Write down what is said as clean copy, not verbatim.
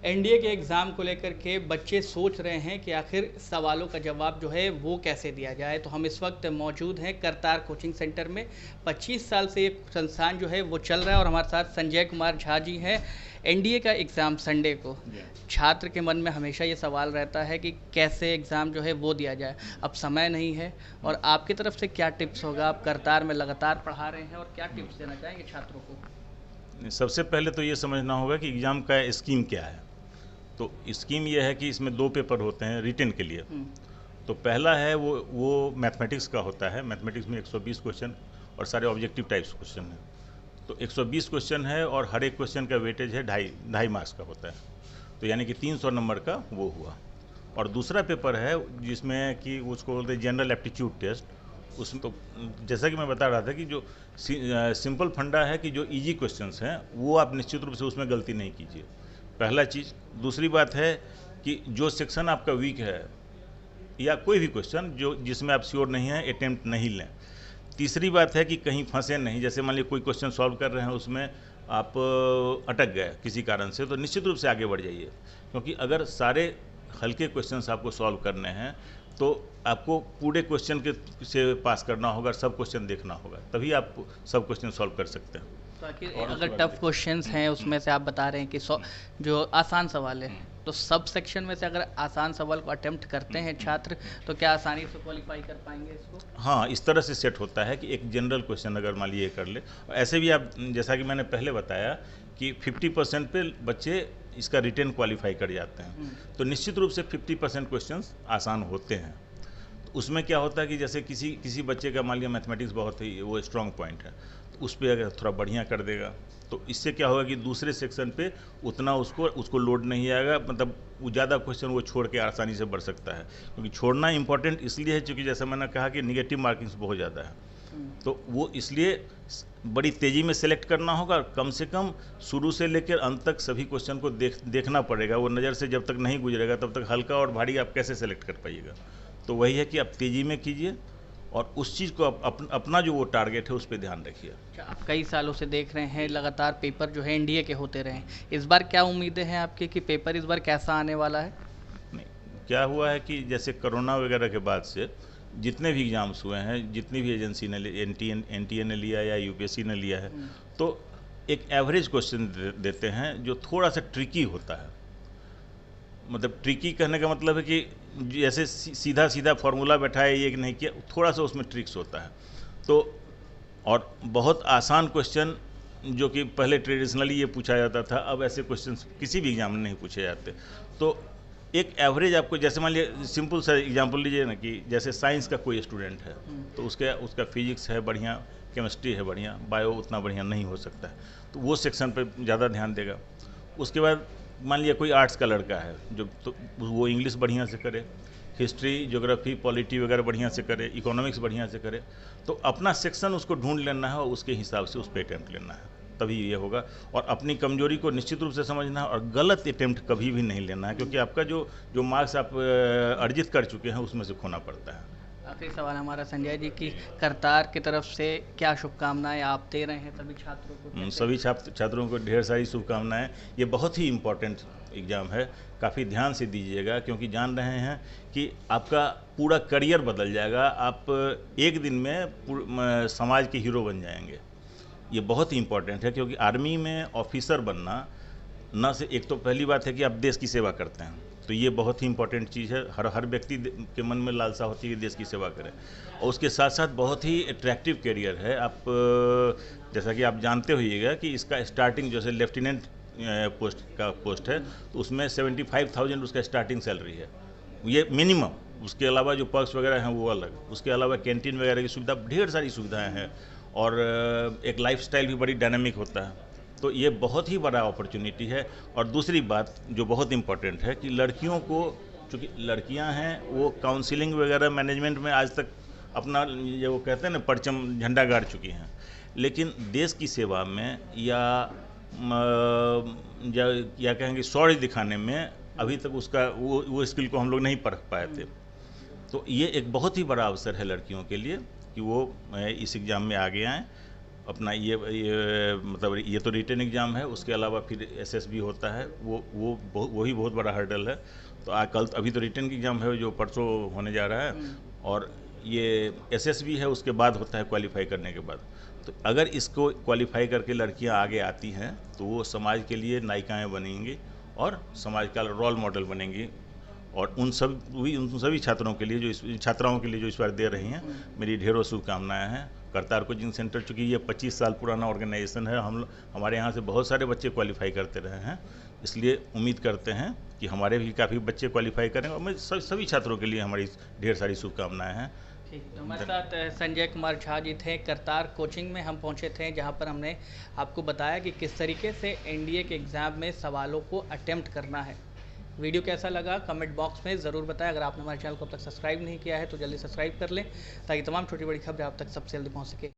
NDA के exam को लेकर के बच्चे सोच रहे हैं कि आखिर सवालों का जवाब जो है वो कैसे दिया जाए। तो हम इस वक्त मौजूद हैं करतार कोचिंग सेंटर में। 25 साल से ये संस्थान जो है वो चल रहा है और हमारे साथ संजय कुमार झा जी हैं। एनडीए का एग्ज़ाम संडे को छात्र के मन में हमेशा ये सवाल रहता है कि कैसे एग्ज़ाम जो है वो दिया जाए। अब समय नहीं है और आपकी तरफ से क्या टिप्स होगा? आप करतार में लगातार पढ़ा रहे हैं और क्या टिप्स देना चाहेंगे छात्रों को? सबसे पहले तो ये समझना होगा कि एग्ज़ाम का स्कीम क्या है। तो स्कीम ये है कि इसमें 2 पेपर होते हैं रिटन के लिए। तो पहला है वो मैथमेटिक्स का होता है। मैथमेटिक्स में 120 क्वेश्चन और सारे ऑब्जेक्टिव टाइप्स क्वेश्चन हैं। तो 120 क्वेश्चन है और हर एक क्वेश्चन का वेटेज है ढाई मार्क्स का होता है। तो यानी कि 300 नंबर का वो हुआ। और दूसरा पेपर है जिसमें कि उसको बोलते हैं जनरल एप्टीट्यूड टेस्ट। उसमें तो जैसा कि मैं बता रहा था कि जो सिंपल फंडा है कि जो इजी क्वेश्चंस हैं वो आप निश्चित रूप से उसमें गलती नहीं कीजिए, पहला चीज़। दूसरी बात है कि जो सेक्शन आपका वीक है या कोई भी क्वेश्चन जो जिसमें आप श्योर नहीं हैं अटेम्प्ट नहीं लें। तीसरी बात है कि कहीं फंसे नहीं। जैसे मान लीजिए कोई क्वेश्चन सॉल्व कर रहे हैं, उसमें आप अटक गए किसी कारण से, तो निश्चित रूप से आगे बढ़ जाइए, क्योंकि अगर सारे हल्के क्वेश्चंस आपको सॉल्व करने हैं तो आपको पूरे क्वेश्चन के से पास करना होगा, सब क्वेश्चन देखना होगा, तभी आप सब क्वेश्चन सॉल्व कर सकते हैं। ताकि अगर टफ क्वेश्चंस हैं उसमें से आप बता रहे हैं कि जो आसान सवाल है, तो सब सेक्शन में से अगर आसान सवाल को अटेम्प्ट करते हैं छात्र तो क्या आसानी से क्वालिफाई कर पाएंगे इसको? हाँ, इस तरह से सेट होता है कि एक जनरल क्वेश्चन अगर मान लीजिए कर ले, ऐसे भी आप जैसा कि मैंने पहले बताया कि 50% पे बच्चे इसका रिटेन क्वालिफाई कर जाते हैं। तो निश्चित रूप से 50% क्वेश्चंस आसान होते हैं। तो उसमें क्या होता है कि जैसे किसी बच्चे का मान लिया मैथमेटिक्स बहुत ही वो स्ट्रांग पॉइंट है, तो उस पर अगर थोड़ा बढ़िया कर देगा तो इससे क्या होगा कि दूसरे सेक्शन पे उतना उसको लोड नहीं आएगा, मतलब वो ज़्यादा क्वेश्चन वो छोड़ के आसानी से बढ़ सकता है। क्योंकि छोड़ना इंपॉर्टेंट इसलिए है क्योंकि जैसा मैंने कहा कि निगेटिव मार्किंग्स बहुत ज़्यादा है, तो वो इसलिए बड़ी तेज़ी में सेलेक्ट करना होगा। कम से कम शुरू से लेकर अंत तक सभी क्वेश्चन को देखना पड़ेगा। वो नज़र से जब तक नहीं गुजरेगा तब तक हल्का और भारी आप कैसे सेलेक्ट कर पाइएगा। तो वही है कि आप तेज़ी में कीजिए और उस चीज़ को अपना जो वो टारगेट है उस पर ध्यान रखिए। आप कई सालों से देख रहे हैं लगातार पेपर जो है एनडीए के होते रहे, इस बार क्या उम्मीदें हैं आपकी कि पेपर इस बार कैसा आने वाला है? नहीं, क्या हुआ है कि जैसे कोरोना वगैरह के बाद से जितने भी एग्ज़ाम्स हुए हैं, जितनी भी एजेंसी ने एनटीए ने लिया या यूपीएससी ने लिया है, तो एक एवरेज क्वेश्चन देते हैं जो थोड़ा सा ट्रिकी होता है। मतलब ट्रिकी कहने का मतलब है कि जैसे सीधा सीधा फार्मूला बैठाया ये कि नहीं किया, थोड़ा सा उसमें ट्रिक्स होता है। तो और बहुत आसान क्वेश्चन जो कि पहले ट्रेडिशनली ये पूछा जाता था, अब ऐसे क्वेश्चन किसी भी एग्जाम में नहीं पूछे जाते। तो एक एवरेज आपको, जैसे मान लीजिए सिंपल सा एग्जांपल लीजिए ना कि जैसे साइंस का कोई स्टूडेंट है तो उसका फिजिक्स है बढ़िया, केमिस्ट्री है बढ़िया, बायो उतना बढ़िया नहीं हो सकता है, तो वो सेक्शन पर ज़्यादा ध्यान देगा। उसके बाद मान लिया कोई आर्ट्स का लड़का है जो, तो वो इंग्लिश बढ़िया से करे, हिस्ट्री ज्योग्राफी पॉलिटी वगैरह बढ़िया से करे, इकोनॉमिक्स बढ़िया से करे। तो अपना सेक्शन उसको ढूंढ लेना है और उसके हिसाब से उस पर अटैम्प्ट लेना है, तभी ये होगा। और अपनी कमजोरी को निश्चित रूप से समझना है और गलत अटैम्प्ट कभी भी नहीं लेना है, क्योंकि आपका जो मार्क्स आप अर्जित कर चुके हैं उसमें से खोना पड़ता है। आखिरी सवाल हमारा संजय जी की करतार की तरफ से क्या शुभकामनाएं आप दे रहे हैं सभी छात्रों को? सभी छात्रों को ढेर सारी शुभकामनाएं। ये बहुत ही इम्पोर्टेंट एग्ज़ाम है, काफ़ी ध्यान से दीजिएगा, क्योंकि जान रहे हैं कि आपका पूरा करियर बदल जाएगा। आप एक दिन में समाज के हीरो बन जाएंगे। ये बहुत ही इम्पोर्टेंट है, क्योंकि आर्मी में ऑफिसर बनना न से एक तो पहली बात है कि आप देश की सेवा करते हैं, तो ये बहुत ही इंपॉर्टेंट चीज़ है। हर व्यक्ति के मन में लालसा होती है कि देश की सेवा करें, और उसके साथ साथ बहुत ही अट्रैक्टिव करियर है। आप जैसा कि आप जानते होइएगा कि इसका स्टार्टिंग जैसे लेफ्टिनेंट पोस्ट है, तो उसमें 75,000 उसका स्टार्टिंग सैलरी है, ये मिनिमम। उसके अलावा जो पर्क्स वगैरह हैं वो अलग, उसके अलावा कैंटीन वगैरह की सुविधा, ढेर सारी सुविधाएँ हैं, और एक लाइफस्टाइल भी बड़ी डायनामिक होता है। तो ये बहुत ही बड़ा अपॉर्चुनिटी है। और दूसरी बात जो बहुत इम्पोर्टेंट है कि लड़कियों को, चूँकि लड़कियां हैं, वो काउंसिलिंग वगैरह मैनेजमेंट में आज तक अपना ये वो कहते हैं ना परचम झंडा गाड़ चुकी हैं, लेकिन देश की सेवा में या कहेंगे शौर्य दिखाने में अभी तक उसका वो स्किल को हम लोग नहीं परख पाए थे। तो ये एक बहुत ही बड़ा अवसर है लड़कियों के लिए कि वो इस एग्ज़ाम में आगे आएँ अपना ये मतलब ये तो रिटन एग्ज़ाम है, उसके अलावा फिर एसएसबी होता है, वही बहुत बड़ा हर्डल है। तो कल अभी तो रिटन एग्ज़ाम है जो परसों होने जा रहा है, और ये एसएसबी है, उसके बाद होता है क्वालिफाई करने के बाद। तो अगर इसको क्वालिफाई करके लड़कियां आगे आती हैं तो वो समाज के लिए नायिकाएँ बनेंगी और समाज का रोल मॉडल बनेंगी। और उन सभी छात्रों के लिए छात्राओं के लिए जो इस बार दे रही हैं, मेरी ढेरों शुभकामनाएं हैं। करतार कोचिंग सेंटर, चूँकि ये 25 साल पुराना ऑर्गेनाइजेशन है, हमारे यहाँ से बहुत सारे बच्चे क्वालिफाई करते रहे हैं, इसलिए उम्मीद करते हैं कि हमारे भी काफ़ी बच्चे क्वालिफाई करेंगे, और मैं सभी छात्रों के लिए हमारी ढेर सारी शुभकामनाएं हैं। तो हमारे साथ संजय कुमार झा जी थे। करतार कोचिंग में हम पहुंचे थे, जहां पर हमने आपको बताया कि किस तरीके से एनडीए के एग्ज़ाम में सवालों को अटेम्प्ट करना है। वीडियो कैसा लगा कमेंट बॉक्स में ज़रूर बताएं। अगर आपने हमारे चैनल को अब तक सब्सक्राइब नहीं किया है तो जल्दी सब्सक्राइब कर लें, ताकि तमाम छोटी बड़ी खबरें आप तक सबसे जल्दी पहुँच सके।